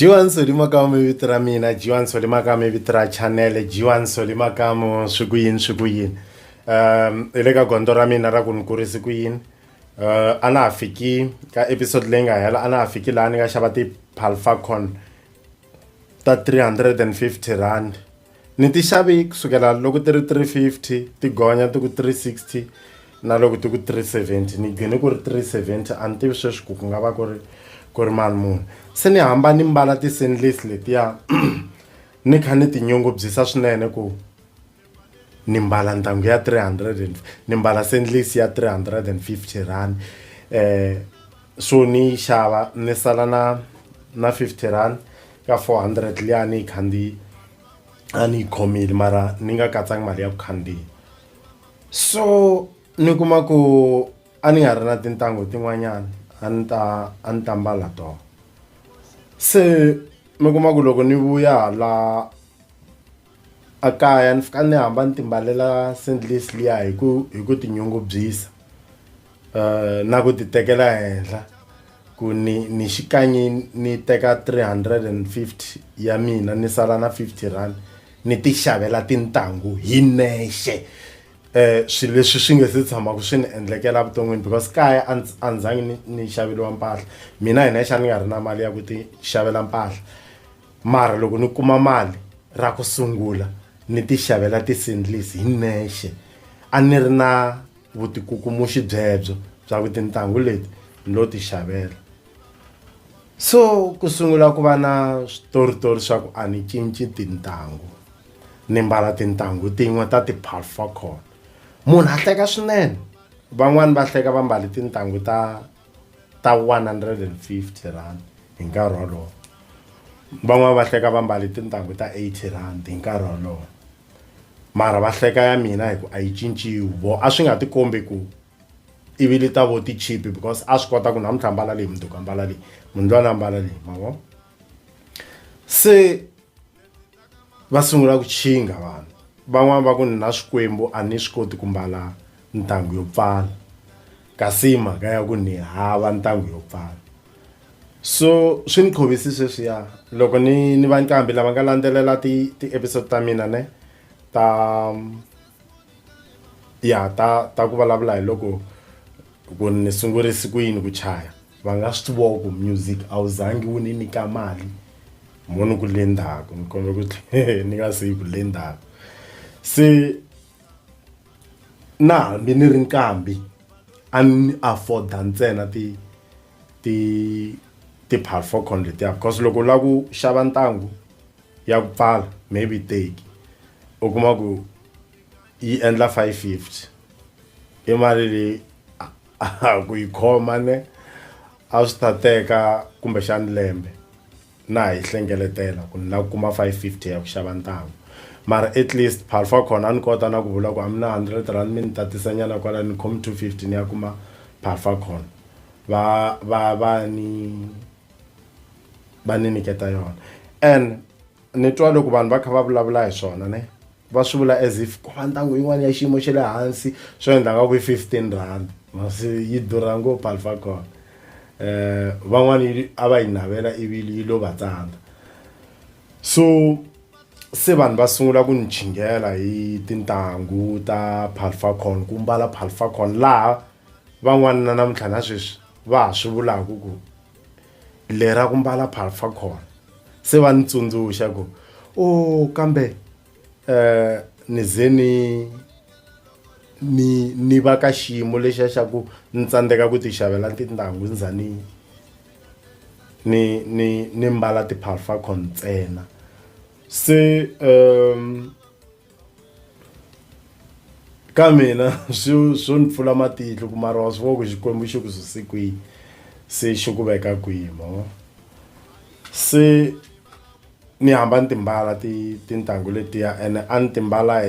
Jiwan Solimakamu vitra mina, Jiwan Solimakamu vitra channel, Jiwan Solimakamu sukuyin. Ilega gondora mina ra kunkuri sukuyin. Ana afiki ka episode lenga yala ana afiki la nga shabati Palfacon ta 350 rand. Niti shabi kusukela loko 350 ti gonya ti ku 360 na loko ti ku 370 ni gene ku ri 370 antivi sweswi ku nga va ku ri mali muni se ni hamba ni mbala ti-sandals letiya ni kha ni tinyungubyisa swinene ku ni mbala ntangu ya 300 ni mbala sandals ya 350 rand so ni xava ni sala na 50 rand ka 400 liya ni khandi ani khomile mara ni nga katsanga mali ya ku khandziya so ni kuma ku ani nga ri na tintangu tin'wanyana a ni ta mbala to se mi kuma ku loko ni vuya la a kaya ni fika ni hamba ni timbalela sandals liya hi ku tinyungubyisa na ku ti tekela henhla ku ni xikanyi ni teka 350 ya mina ni sala na 50 rand ni ti xavela tintangu hi nexe swilo leswi swi nga se tshamaku swi ni endlekela vuton'wini because kaya a ndzangi ni xaveliwa mpahla mina hi nexe ni nga ri na mali ya ku ti xavela mpahla mara loko ni kuma mali ra ku sungula ni ti xavela ti-sandals hi nexe a ni ri na vutikukumuxi byebyo bya ku tintangu leti ni lo ti xavela so ku sungula ku va na switoritori swa ku a ni cinci tintangu ni mbala tintangu tin'we ta ti-Palfacon munhu a hleka swinene van'wani va hleka va mbali tintangu ta 150 rand hi nkarhi wolowo van'wani va hleka va mbali tintangu ta 80 rand hi nkarhi wolowo mara va hleka ya mina hi ku a yi cinciwi vo a swi nga ti kombi ku ivile ta vo ti cheap because a swi kota ku namuntlha mbala leyi mundzuku ambala leyi mundlwana ambala leyi mavo se va sungula ku chinga vanhu van'wani va ku ni na swikwembu a ni swi koti ku mbala ntangu yo pfala kasi mhaka ya ku ni hava ntangu yo pfala so swi ni khovisi sweswiya loko ni va nkambi lava nga landzelela ti-episode ta mina ne ta ku vulavula hi loko ku ni sungurisi ku yini ku chaya va nga swi tiviwa ku music a wu zangi wu ni nyika mali moni ku le ndzhaku ni kombe ku ni nga se ku le ndzhaku se na hambi ni ri nkambi a ni afforda ntsena ti-Palfacon letiya because loko u lava ku xava ntangu ya ku pfala maybe teki u kuma ku yi endla 550 i mali leyi ku yi khoma ne a swi ta teka kumbexani lembe na hi hlengeletela ku ni lava ku kuma 550 ya ku xava ntangu mara at least Palfacon a ni kota na ku vula ku a mi na 100 rand mi ni tatisanyana kwala ni khomi 250 ni ya kuma Palfacon va ni niketa yona and ni twa loko vanhu va kha va vulavula hi swona ne va swi vula as if ku va ntangu yin'wana ya xiyimo xa le hansi swo endla nga ku 15 rand masi yi durha ngopfu Palfacon van'wani a va yi navela ivili yi lo va tsandza so se vanhu va sungula ku ni chingela hi tintangu ta Palfacon ku mbala Palfacon laha van'wani na namuntlha na sweswi va ha swi vulaku ku lera ku mbala Palfacon se va ni tsundzuxa ku kambe ni ze ni va ka xiyimo lexiya xa ku ni tsandzeka ku ti xavela tintangu ni za ni mbala ti-Palfacon ntsena se ka mina swo ni pfula matihlo ku mara wa swi vona ku xikwembu xi ku suse kwihi se xi ku veka kwihi mo se ni hamba ni timbala tintangu letiya ene a ni timbala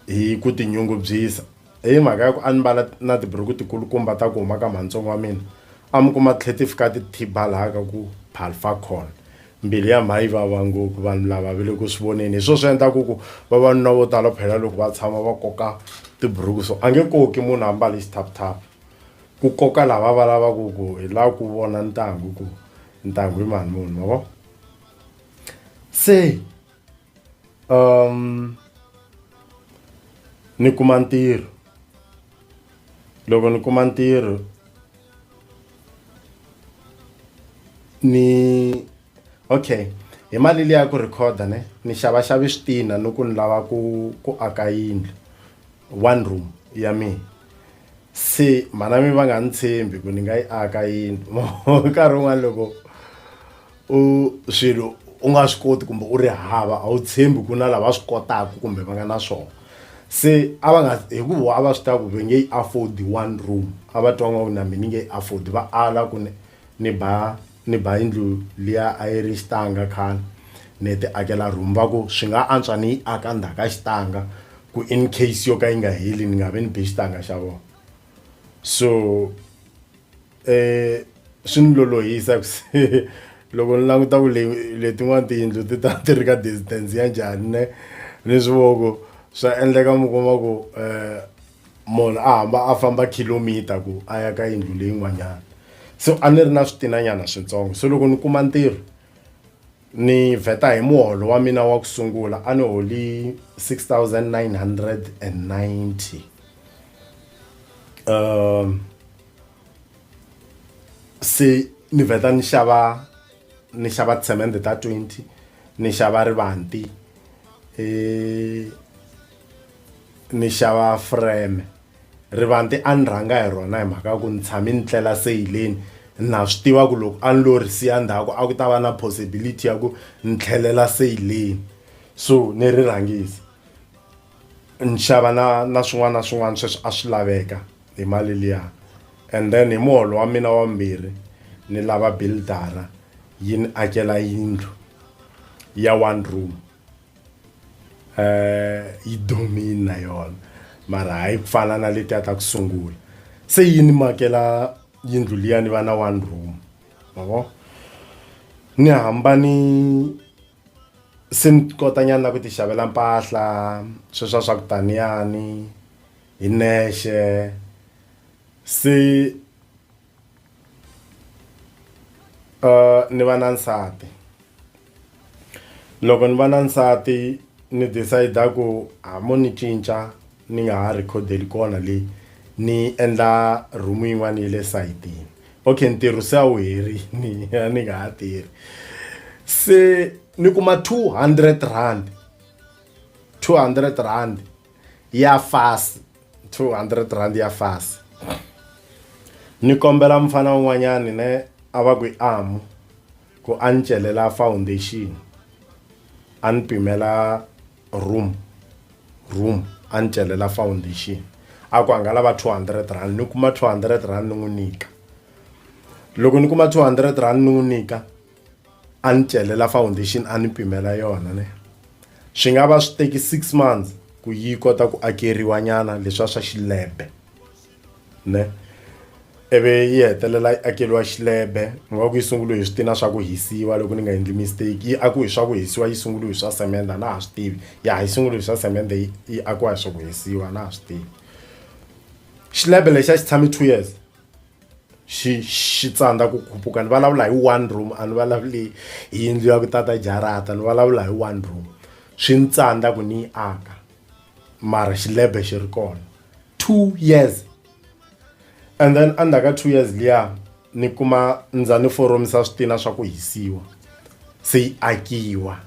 hi ku tinyungubyisa hi mhaka ya ku a ni mbala na tiburuku tikulukumba ta ku huma ka matsongo wa mina a mi kuma tlhe ti fika ti thibalaka ku Palfacon mbilu ya mhayi vava ngopfu vanhu lava va le ku swi voneni hi swo swi endlaku ku vavanuna vo tala phela loko va tshama va koka tiburuku so a nge koki munhu a mbale xithaphutaphu ku koka lava va lavaku ku hi lava ku vona ntangu ku ntangu hi mani munhu mavo se ni kuma ntirho loko ni kuma ntirho ni okay hi mali liya ku recorda ne ni xava switina ni ku ni lava ku aka yindlu one room ya mina se mana mi va nga ni tshembi ku ni nga yi aka yindlu nkarhi wun'wana loko swilo u nga swi koti kumbe u ri hava a wu tshembi ku na lava swi kotaka kumbe va nga na swona se a va nga hikuva a va swi tiva ku va nge yi afford one room a va twa nga na mina ni nge afford va ala ku ni ba yindlu liya a yi ri xitanga khale ni ti akela room va ku swi nga antswa ni yi aka ndzhaka xitanga ku in case yo ka yi nga heli ni nga vi ni be xitanga xa vona so swi ni lolohisa ku se loko ni languta ku letin'wana tiyindlu ti ri ka distance ya njhani ni swivoko swa endleka mi kuma ku munhu a hamba a famba kilometer ku a ya ka yindlu leyin'wanyana so a ni ri na switinanyana swintsongo so loko ni kuma ntirho ni vheta hi muholo wa mina wa ku sungula a ni holi 6,990 se ni vheta ni xava tsemende ta 20 ni xava rivanti ni xava frame rivanti a ni rhanga hi rona hi mhaka ku ni tshame ni tlela seyileni na swi tiva ku loko a ni lo ri siya ndzhaku a ku ta va na possibility ya ku ni tlhelela seyileni so ni ri rhangisa ni xava na swin'wana na swin'wana sweswi a swi laveka hi mali liya and then hi muholo wa mina wa mbirhi ni lava buildera yi ni akela yindlu ya one room yi domini na yona mara hayi ku fana na letiya ta ku sungula se yi ni makela yindlu liya ni va na one room mavo ni hamba ni se ni kota nyana ku ti xavela mpahla sweswa swa ku taniyani hi nexe se ni va na nsati loko ni va na nsati ni decide ku mo ni cinca ni nga ha recordeli kona leyi ni endla room yin'wana yi le sayitini okay ntirho se a wu herini ni nga ha tirhi se ni kuma 200 rand ya fasi 200 rand ya fasi ni kombela mfana wun'wanyani ne a va ku amu ku a ni celela foundation a ni pimela room a ni celela foundation a ku a nga lava 200 rand ni kuma 200 rand ni n'wi nyika loko ni kuma 200 rand ni n'wi nyika a ni celela foundation a ni pimela yona ne swi nga va swi teki 6 months ku yi kota ku akeriwa nyana leswa swa xilebe ne eve yi hetelela yi akeriwa xilebe nga ku yi sunguliwe hi switina swa ku hisiwa loko ni nga endli mistake yi akiwa hi swa ku hisiwa yi sunguliwe hi swa semende na ha swi tivi ya yi sunguliwe hi swa semende yi akiwa hi swa ku hisiwa na ha swi tivi xilebe lexi a xi tshame 2 years xi tsandza ku khupuka ni vulavula hi one room a ni vulavuli hi yindlu ya ku tata jarata ni vulavula hi one room swi ni tsandza ku ni yi aka mara xilebe xi ri kona 2 years and then under ka 2 years liya ni kuma ndza ni foromisa switina swa ku hisiwa se yi akiwa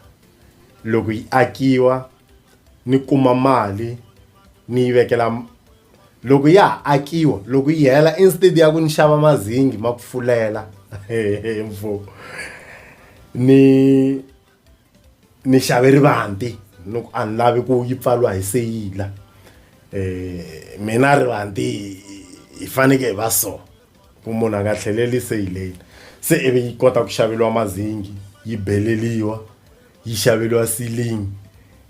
loko yi akiwa ni kuma mali ni yi vekela loko ya akiwa loko yi hela instead ya ku ni xava mazingi ma ku fulela mfo ni xave rivanti loko a ni lavi ku yi pfaliwa hi seyila mina rivanti hi faneke hi va so ku munhu a nga tlheleli seyileni se ivi yi kota ku xaveliwa mazingi yi beleliwa yi xaveliwa ceiling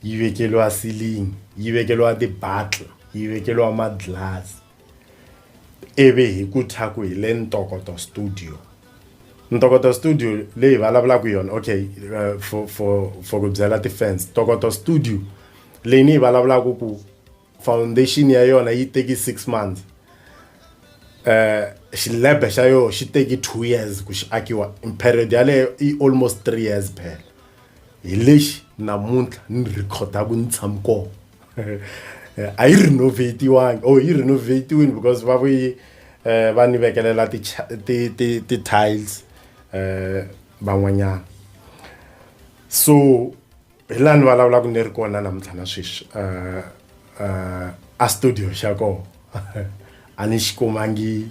yi vekeliwa ceiling yi vekeliwa ti-battle yi vekeliwa ma-glass ivi hi ku thaku hi le Ntokoto studio leyi vulavulaka yona okay for ku byela ti-fans Ntokoto studio leyi ni yi vulavulaka ku foundation ya yona yi teki 6 months xilebe xa yo xi teki 2 years ku xi akiwa in period yaleyo i almost 3 years phela hi lexi namuntlha ni rikhodaku ni tshami kona a yi renovatiwangi yi renovatiwini because va vuyi va ni vekelela ti tiles van'wanyana so hi laha ni vulavulaka ni ri kona namuntlha na sweswi a studio xa kona a ni xi kumangi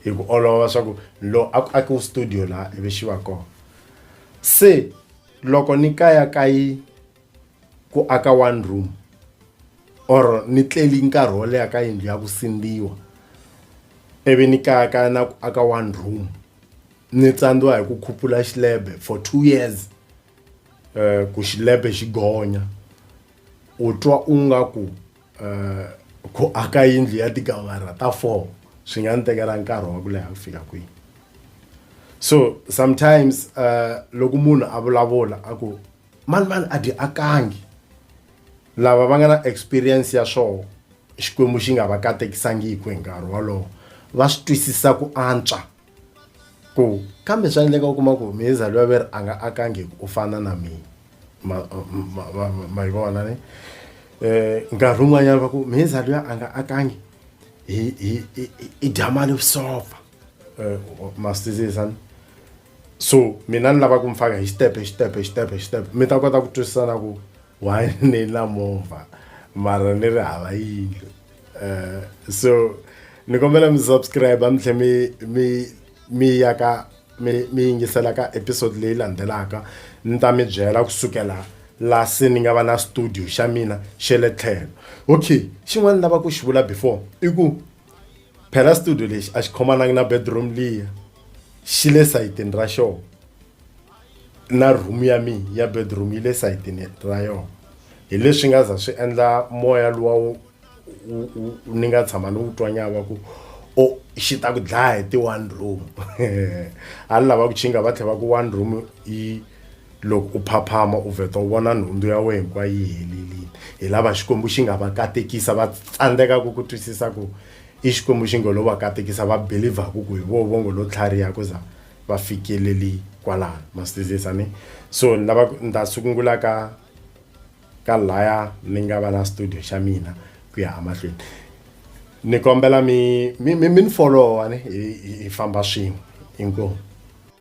hi ku olova swa ku lo aku studio la ivi xi va kona se loko ni kayi ku aka one room or ni tleli nkarhi wo leha ka yindlu ya ku sindziwa ivi ni kaya na ku aka one room ni tsandziwa hi ku khuphula xilebe for 2 years ku xilebe xi gonya u twa u nga ku aka yindlu ya tikawara ta 4 swi nga ni tekela nkarhi wa ku leha ku fika kwihi so sometimes loko munhu a vulavula a ku mani a di akangi lava va nga na experience ya swona xikwembu xi nga va katekisangiki hi nkarhi wolowo va swi twisisa ku antswa ku kambe swa endleka u kuma ku mheza luya veri a nga akangi u fana na mina ma yi vona ne nkarhi wun'wanyana va ku mheza luya a nga akangi i dya mali vusofa ma swi twisisa ni so mina ni lava ku mi faka hi xitepe mi ta kota ku twisisana ku why ni na movha mara ni ri hava yindlu so ni kombela mi subscribe mi tlhe mi ya ka mi yingisela ka episode leyi landzelaka ni ta mi byela kusukela la se ni nga va na studio xa mina xe le tlhelo okay xin'wana ni lava ku xi vula before i ku phela studio lexi a xi khomanangi na bedroom liya xi le sayitini ra xona na room ya mina ya bedroom yi le sayitini ra yona hi leswi nga za swi endla moya luwa ni nga tshama ni wu twa nyava ku xi ta ku dlaya hi ti one room a ni lava ku chinga va tlhela va ku one room yi loko u phaphama u vheta u vona nhundzu ya wena hinkwayo yi helelile hi lava xikwembu xi nga va katekisa va tsandzeka ku twisisa ku i xikwembu xi ngo lo va katekisa va believaku ku hi vo ngo lo tlhariha ku za va fikeleli kwalano ma swi twisisa ni so ni lava ni ta sungula ka laya ni nga va na studio xa mina ku ya emahlweni ni kombela mi ni follow ni hi famba swin'we inkomu